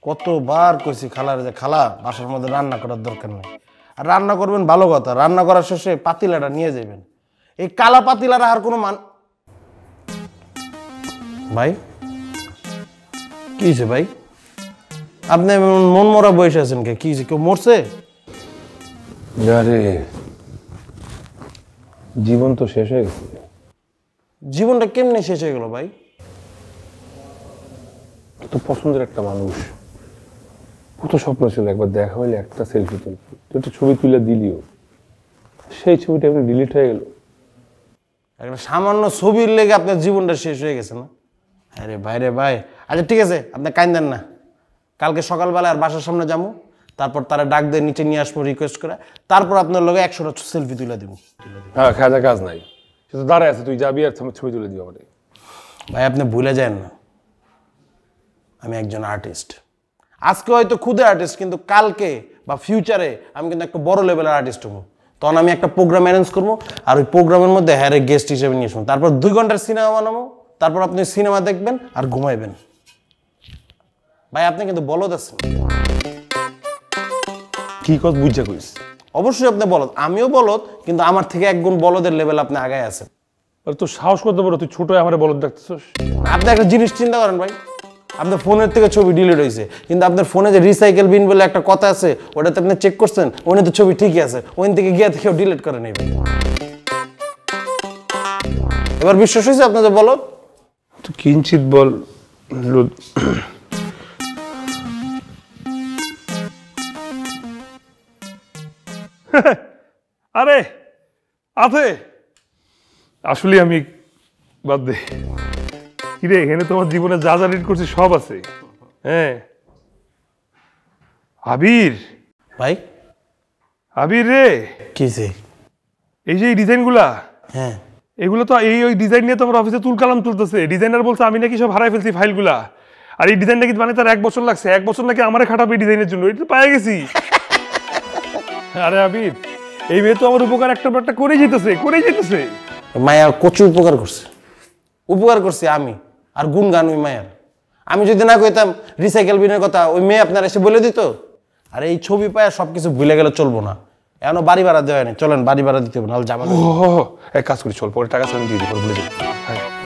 কতবার কইছি খালার যে খালা বাসার মধ্যে রান্না করার দরকার নেই। আর রান্না করবেন ভালো কথা, রান্না করার শেষে পাতিলাটা নিয়ে যাবেন। এই কালা পাতিলার আর কোনো ভাই কি হয়েছে ভাই? আপনি মন মরা বসে আছেন কে? কি হয়েছে, কেউ মরছে? আরে জীবন তো শেষ হয়ে গেছে। জীবনটা কেমনে শেষ হয়ে গেল ভাই? তো পছন্দের একটা মানুষ, কত স্বপ্ন ছিল একবার দেখা হইলে একটা সেলফি তুলবি, তুই একটা ছবি তুলে দিলিও, সেই ছবিটা এমনি ডিলিট হয়ে গেল। একটা সামান্য ছবির লেগে আপনার জীবনটা শেষ হয়ে গেছে না? আরে ভাই রে ভাই, আচ্ছা ঠিক আছে, আপনি কাইন্দেন না। কালকে সকালবেলা আর বাসার সামনে যাবো, তারপর তারা ডাক দিয়ে নিচে নিয়ে আসবো রিকোয়েস্ট করে, তারপর আপনার লগে 100টা সেলফি তুলে দেবো। হ্যাঁ, খাজা কাজ নাই, সে তো দাঁড়ায় আছে, তুই যাবি আর ছবি তুলে দিবি আমাদের। ভাই আপনি ভুলে যান না, আমি একজন আর্টিস্ট। আজকে হয়তো খুদে আর্টিস্ট, কিন্তু কালকে বা ফিউচারে আমি কিন্তু একটা বড় লেভেলের আর্টিস্ট হবো। তখন আমি একটা প্রোগ্রাম অ্যারেঞ্জ করবো, আর ওই প্রোগ্রামের মধ্যে হ্যারে গেস্ট হিসেবে নিয়ে আসবো, তারপর 2 ঘন্টার সিনেমা বানাবো, তারপর আপনি সিনেমা দেখবেন আর ঘুমাইবেন। ভাই আপনি কিন্তু বলদ আছেন। কি কথা বুঝা কইস? অবশ্যই আপনি বলদ, আমিও বলদ, কিন্তু আমার থেকে 1 গুণ বলদের লেভেল আপনি আগায় আছেন। তোর সাহস করতে পারো, তুই ছোট আমার বলদ দেখতেছিস? আপনি একটা জিনিস চিন্তা করেন ভাই, আপনার ফোনের থেকে ছবি ডিলিট হয়েছে, কিন্তু আপনার ফোনে যে রিসাইকেল বিন বলে একটা কথা আছে, ওটাতে আপনি চেক করছেন, ওখানে তো ছবি ঠিকই আছে, ওখান থেকে গিয়ে থেকেও ডিলিট করে নেবেন। এবার বিশ্বাস হয়েছে আপনার যে বলদ? তুই কিঞ্চিত বল। আরে আছে, আসলে আমি বাদ দে। কিরে, এখানে তোমার জীবনে যা যা রিড করছি সব আছে। হ্যাঁ আবির, ভাই আবির রে, কিছে? এই যে ডিজাইনগুলা, হ্যাঁ এগুলো তো ওই ডিজাইন নিয়ে তোমার অফিসে তুলকালাম তুলতেছে। ডিজাইনার বলছে আমি নাকি সব হারাই ফেলছি ফাইলগুলা, আর এই ডিজাইন নাকি মানে তার 1 বছর লাগছে, 1 বছর নাকি আমারে খাটাবে ডিজাইনের জন্য, এটা তো পাই গেছি। আরে আবির, এই মেয়ে তো আমার উপকার একটা করেই যেতেছে। মায়া কচু উপকার করছে, উপকার করছি আমি, আর গুনগান ওই মায়ার। আমি যদি না কইতাম রিসাইকেল বিনের কথা, ওই মেয়ে আপনার এসে বলে দিত। আর এই ছবি পায় সবকিছু ভুলে গেলে চলবো না। এখনো বাড়ি ভাড়া দেওয়া নেই, চলেন বাড়ি ভাড়া দিতে হবে, নাহলে যাবো। এক কাজ করি, চল পরে টাকা আমি দিয়ে দিই, ভুলে যাবো।